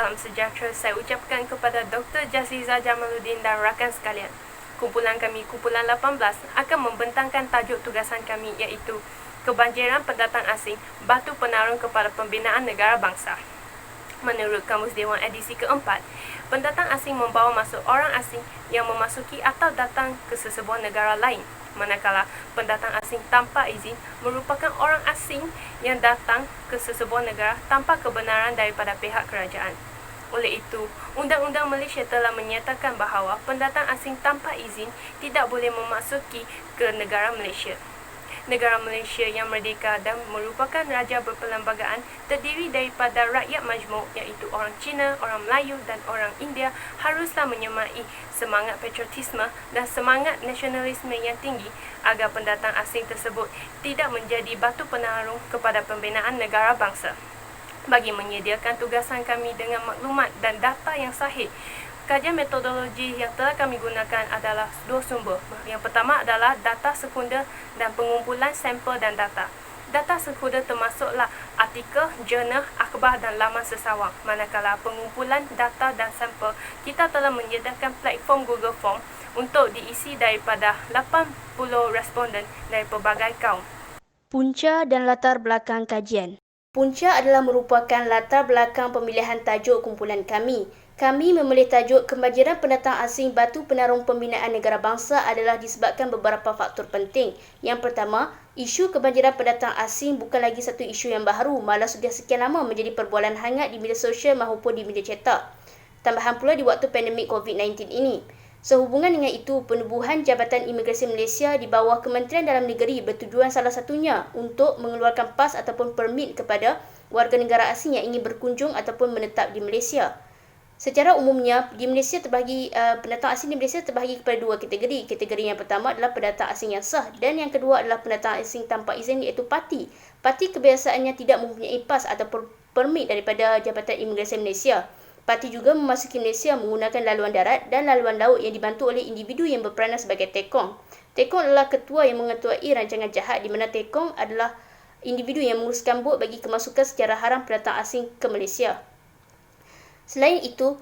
Salam sejahtera saya ucapkan kepada Dr. Jaziza Jamaluddin dan rakan sekalian. Kumpulan kami, Kumpulan 18, akan membentangkan tajuk tugasan kami iaitu Kebanjiran Pendatang Asing, Batu Penarung kepada Pembinaan Negara Bangsa. Menurut Kamus Dewan edisi keempat, pendatang asing membawa masuk orang asing yang memasuki atau datang ke sesebuah negara lain. Manakala pendatang asing tanpa izin merupakan orang asing yang datang ke sesebuah negara tanpa kebenaran daripada pihak kerajaan. Oleh itu, Undang-Undang Malaysia telah menyatakan bahawa pendatang asing tanpa izin tidak boleh memasuki ke negara Malaysia. Negara Malaysia yang merdeka dan merupakan raja berperlembagaan terdiri daripada rakyat majmuk iaitu orang Cina, orang Melayu dan orang India haruslah menyemai semangat patriotisme dan semangat nasionalisme yang tinggi agar pendatang asing tersebut tidak menjadi batu penarung kepada pembinaan negara bangsa. Bagi menyediakan tugasan kami dengan maklumat dan data yang sahih, kajian metodologi yang telah kami gunakan adalah dua sumber. Yang pertama adalah data sekunder dan pengumpulan sampel dan data. Data sekunder termasuklah artikel, jurnal, akhbar dan laman sesawang. Manakala pengumpulan data dan sampel, kita telah menyediakan platform Google Form untuk diisi daripada 80 responden dari pelbagai kaum. Punca dan latar belakang kajian. Punca adalah merupakan latar belakang pemilihan tajuk kumpulan kami. Kami memilih tajuk Kebanjiran Pendatang Asing Batu Penarung Pembinaan Negara Bangsa adalah disebabkan beberapa faktor penting. Yang pertama, isu kebanjiran pendatang asing bukan lagi satu isu yang baru, malah sudah sekian lama menjadi perbualan hangat di media sosial maupun di media cetak. Tambahan pula di waktu pandemik COVID-19 ini. Sehubungan dengan itu, penubuhan Jabatan Imigresen Malaysia di bawah Kementerian Dalam Negeri bertujuan salah satunya untuk mengeluarkan pas ataupun permit kepada warga negara asing yang ingin berkunjung ataupun menetap di Malaysia. Secara umumnya, di Malaysia pendatang asing di Malaysia terbahagi kepada dua kategori. Kategori yang pertama adalah pendatang asing yang sah dan yang kedua adalah pendatang asing tanpa izin iaitu parti. Parti kebiasaannya tidak mempunyai pas ataupun permit daripada Jabatan Imigresen Malaysia. Parti juga memasuki Malaysia menggunakan laluan darat dan laluan laut yang dibantu oleh individu yang berperanan sebagai tekong. Tekong adalah ketua yang mengetuai rancangan jahat di mana tekong adalah individu yang menguruskan bot bagi kemasukan secara haram pendatang asing ke Malaysia. Selain itu,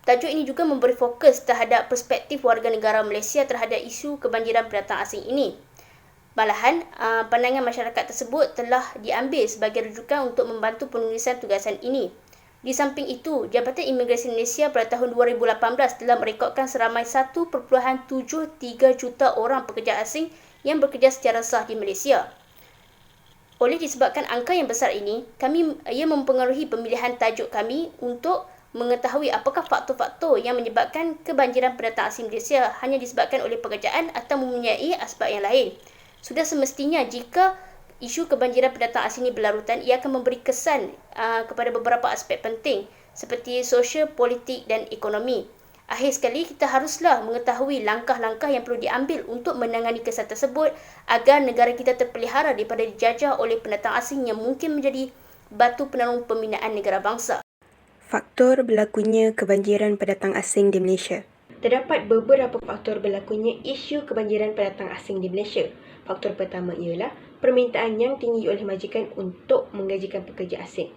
tajuk ini juga memberi fokus terhadap perspektif warga negara Malaysia terhadap isu kebanjiran pendatang asing ini. Malahan, pandangan masyarakat tersebut telah diambil sebagai rujukan untuk membantu penulisan tugasan ini. Di samping itu, Jabatan Imigresen Malaysia pada tahun 2018 telah merekodkan seramai 1.73 juta orang pekerja asing yang bekerja secara sah di Malaysia. Oleh disebabkan angka yang besar ini, ia mempengaruhi pemilihan tajuk kami untuk mengetahui apakah faktor-faktor yang menyebabkan kebanjiran pendatang asing Malaysia hanya disebabkan oleh pekerjaan atau mempunyai asbab yang lain. Sudah semestinya jika isu kebanjiran pendatang asing ini berlarutan, ia akan memberi kesan kepada beberapa aspek penting seperti sosial, politik dan ekonomi. Akhir sekali, kita haruslah mengetahui langkah-langkah yang perlu diambil untuk menangani kesan tersebut agar negara kita terpelihara daripada dijajah oleh pendatang asing yang mungkin menjadi batu penarung pembinaan negara bangsa. Faktor berlakunya kebanjiran pendatang asing di Malaysia. Terdapat beberapa faktor berlakunya isu kebanjiran pendatang asing di Malaysia. Faktor pertama ialah permintaan yang tinggi oleh majikan untuk menggajikan pekerja asing.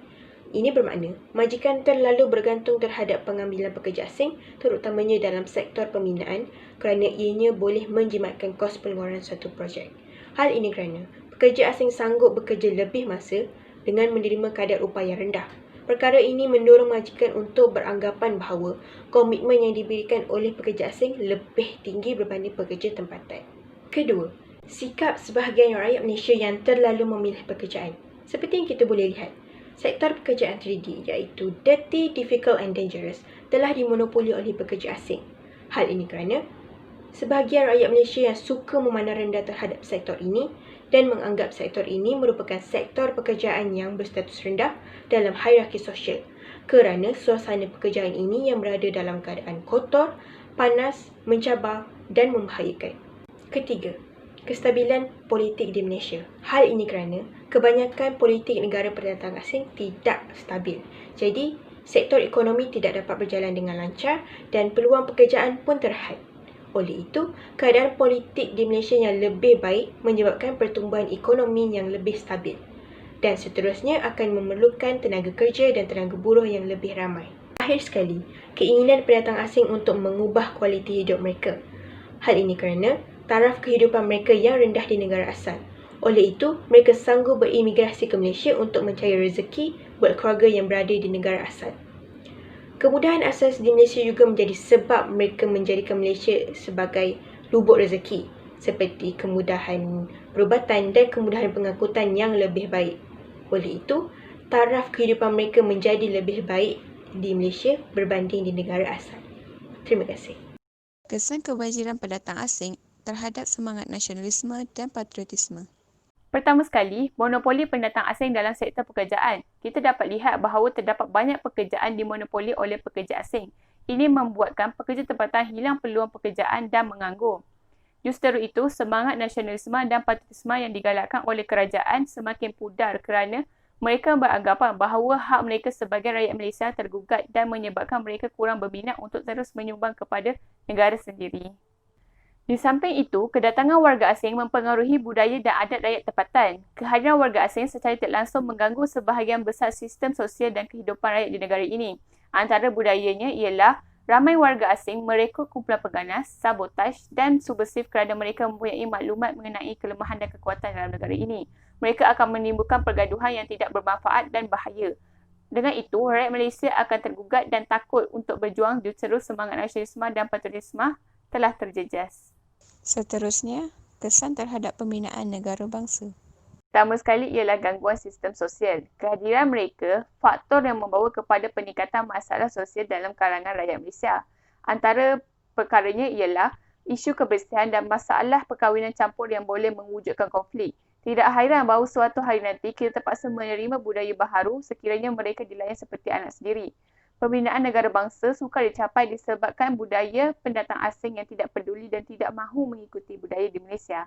Ini bermakna, majikan terlalu bergantung terhadap pengambilan pekerja asing, terutamanya dalam sektor pembinaan, kerana ianya boleh menjimatkan kos pengeluaran suatu projek. Hal ini kerana pekerja asing sanggup bekerja lebih masa dengan menerima kadar upah yang rendah. Perkara ini mendorong majikan untuk beranggapan bahawa komitmen yang diberikan oleh pekerja asing lebih tinggi berbanding pekerja tempatan. Kedua, sikap sebahagian rakyat Malaysia yang terlalu memilih pekerjaan. Seperti yang kita boleh lihat, sektor pekerjaan 3D iaitu dirty, difficult and dangerous telah dimonopoli oleh pekerja asing. Hal ini kerana sebahagian rakyat Malaysia yang suka memandang rendah terhadap sektor ini dan menganggap sektor ini merupakan sektor pekerjaan yang berstatus rendah dalam hierarki sosial kerana suasana pekerjaan ini yang berada dalam keadaan kotor, panas, mencabar dan membahayakan. Ketiga, kestabilan politik di Malaysia. Hal ini kerana kebanyakan politik negara pendatang asing tidak stabil. Jadi, sektor ekonomi tidak dapat berjalan dengan lancar dan peluang pekerjaan pun terhad. Oleh itu, keadaan politik di Malaysia yang lebih baik menyebabkan pertumbuhan ekonomi yang lebih stabil dan seterusnya akan memerlukan tenaga kerja dan tenaga buruh yang lebih ramai. terakhir sekali, keinginan pendatang asing untuk mengubah kualiti hidup mereka. Hal ini kerana taraf kehidupan mereka yang rendah di negara asal. Oleh itu, mereka sanggup berimigrasi ke Malaysia untuk mencari rezeki buat keluarga yang berada di negara asal. Kemudahan asas di Malaysia juga menjadi sebab mereka menjadikan Malaysia sebagai lubuk rezeki, seperti kemudahan perubatan dan kemudahan pengangkutan yang lebih baik. Oleh itu, taraf kehidupan mereka menjadi lebih baik di Malaysia berbanding di negara asal. Terima kasih. Kesan kebanjiran pendatang asing terhadap semangat nasionalisme dan patriotisme. Pertama sekali, monopoli pendatang asing dalam sektor pekerjaan. Kita dapat lihat bahawa terdapat banyak pekerjaan dimonopoli oleh pekerja asing. Ini membuatkan pekerja tempatan hilang peluang pekerjaan dan menganggur. Justru itu, semangat nasionalisme dan patriotisme yang digalakkan oleh kerajaan semakin pudar kerana mereka beranggapan bahawa hak mereka sebagai rakyat Malaysia tergugat dan menyebabkan mereka kurang berminat untuk terus menyumbang kepada negara sendiri. Di samping itu, kedatangan warga asing mempengaruhi budaya dan adat rakyat tempatan. Kehadiran warga asing secara tidak langsung mengganggu sebahagian besar sistem sosial dan kehidupan rakyat di negara ini. Antara budayanya ialah ramai warga asing merekrut kumpulan pengganas, sabotaj dan subversif kerana mereka mempunyai maklumat mengenai kelemahan dan kekuatan dalam negara ini. Mereka akan menimbulkan pergaduhan yang tidak bermanfaat dan bahaya. Dengan itu, rakyat Malaysia akan tergugat dan takut untuk berjuang justru semangat nasionalisme dan patriotisme telah terjejas. Seterusnya, kesan terhadap pembinaan negara bangsa. Pertama sekali ialah gangguan sistem sosial. Kehadiran mereka, faktor yang membawa kepada peningkatan masalah sosial dalam kalangan rakyat Malaysia. Antara perkaranya ialah isu kebersihan dan masalah perkahwinan campur yang boleh mewujudkan konflik. Tidak hairan bahawa suatu hari nanti kita terpaksa menerima budaya baharu sekiranya mereka dilayan seperti anak sendiri. Pembinaan negara bangsa sukar dicapai disebabkan budaya pendatang asing yang tidak peduli dan tidak mahu mengikuti budaya di Malaysia.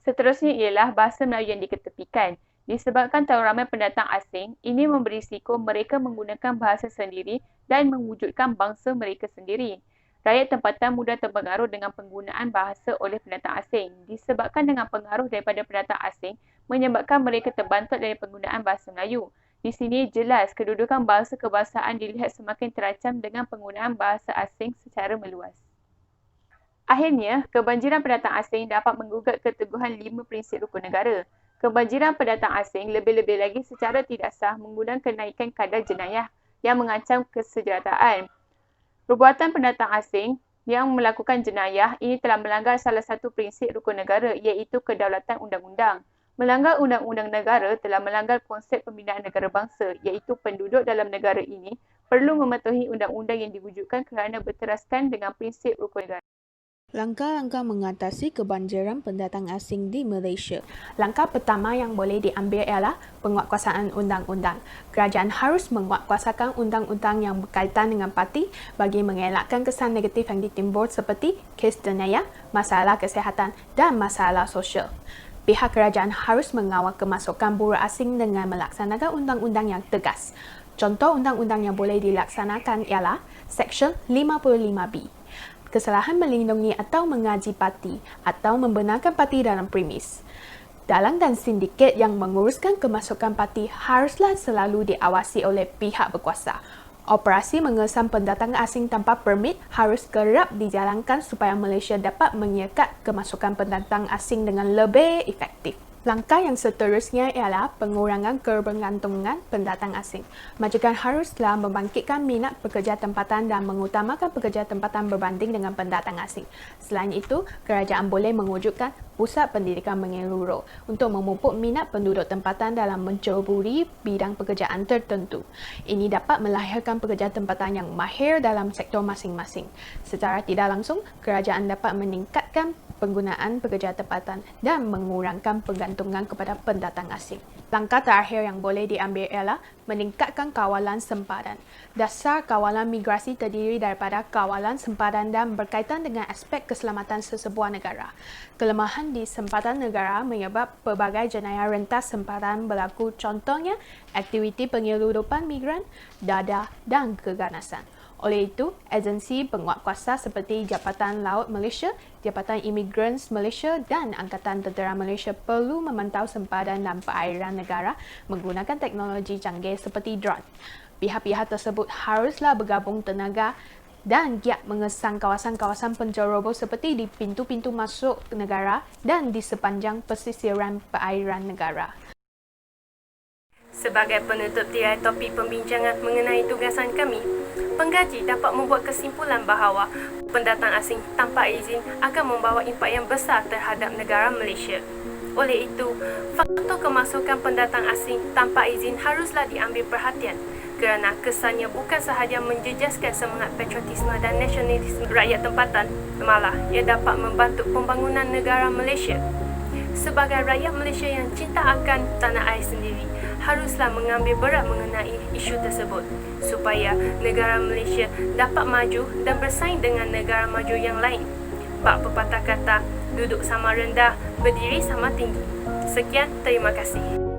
Seterusnya ialah bahasa Melayu yang diketepikan. Disebabkan terlalu ramai pendatang asing, ini memberi risiko mereka menggunakan bahasa sendiri dan mewujudkan bangsa mereka sendiri. Rakyat tempatan mudah terpengaruh dengan penggunaan bahasa oleh pendatang asing. Disebabkan dengan pengaruh daripada pendatang asing, menyebabkan mereka terbantuk dari penggunaan bahasa Melayu. Di sini jelas kedudukan bahasa kebahasaan dilihat semakin terancam dengan penggunaan bahasa asing secara meluas. Akhirnya, kebanjiran pendatang asing dapat menggugat keteguhan 5 prinsip rukun negara. Kebanjiran pendatang asing lebih-lebih lagi secara tidak sah mengundang kenaikan kadar jenayah yang mengancam kesejahteraan. Perbuatan pendatang asing yang melakukan jenayah ini telah melanggar salah satu prinsip rukun negara iaitu kedaulatan undang-undang. Melanggar undang-undang negara telah melanggar konsep pembinaan negara bangsa iaitu penduduk dalam negara ini perlu mematuhi undang-undang yang diwujudkan kerana berteraskan dengan prinsip rukun negara. Langkah-langkah mengatasi kebanjiran pendatang asing di Malaysia. Langkah pertama yang boleh diambil ialah penguatkuasaan undang-undang. Kerajaan harus menguatkuasakan undang-undang yang berkaitan dengan parti bagi mengelakkan kesan negatif yang ditimbul seperti kes jenayah, masalah kesihatan dan masalah sosial. Pihak kerajaan harus mengawal kemasukan buruh asing dengan melaksanakan undang-undang yang tegas. Contoh undang-undang yang boleh dilaksanakan ialah Seksyen 55B. Kesalahan melindungi atau mengaji parti atau membenarkan parti dalam premis. Dalang dan sindiket yang menguruskan kemasukan parti haruslah selalu diawasi oleh pihak berkuasa. Operasi mengesan pendatangan asing tanpa permit harus kerap dijalankan supaya Malaysia dapat menyekat kemasukan pendatang asing dengan lebih efektif. Langkah yang seterusnya ialah pengurangan kebergantungan pendatang asing. Majikan haruslah membangkitkan minat pekerja tempatan dan mengutamakan pekerja tempatan berbanding dengan pendatang asing. Selain itu, kerajaan boleh mewujudkan pusat pendidikan menyeluruh untuk memupuk minat penduduk tempatan dalam menceburi bidang pekerjaan tertentu. Ini dapat melahirkan pekerja tempatan yang mahir dalam sektor masing-masing. Secara tidak langsung, kerajaan dapat meningkatkan penggunaan pekerja tempatan dan mengurangkan pergantungan kepada pendatang asing. Langkah terakhir yang boleh diambil ialah meningkatkan kawalan sempadan. Dasar kawalan migrasi terdiri daripada kawalan sempadan dan berkaitan dengan aspek keselamatan sesebuah negara. Kelemahan di sempadan negara menyebab pelbagai jenayah rentas sempadan berlaku, contohnya aktiviti penyeludupan migran, dadah dan keganasan. Oleh itu, agensi penguatkuasa seperti Jabatan Laut Malaysia, Jabatan Imigran Malaysia dan Angkatan Tentera Malaysia perlu memantau sempadan dan perairan negara menggunakan teknologi canggih seperti drone. Pihak-pihak tersebut haruslah bergabung tenaga dan giat mengesang kawasan-kawasan penjerobos seperti di pintu-pintu masuk negara dan di sepanjang pesisiran perairan negara. Sebagai penutup tirai topik pembincangan mengenai tugasan kami, pengkaji dapat membuat kesimpulan bahawa pendatang asing tanpa izin akan membawa impak yang besar terhadap negara Malaysia. Oleh itu, faktor kemasukan pendatang asing tanpa izin haruslah diambil perhatian kerana kesannya bukan sahaja menjejaskan semangat patriotisme dan nasionalisme rakyat tempatan, malah ia dapat membantu pembangunan negara Malaysia. Sebagai rakyat Malaysia yang cinta akan tanah air sendiri, haruslah mengambil berat mengenai isu tersebut supaya negara Malaysia dapat maju dan bersaing dengan negara maju yang lain. Bab pepatah kata, duduk sama rendah, berdiri sama tinggi. Sekian, terima kasih.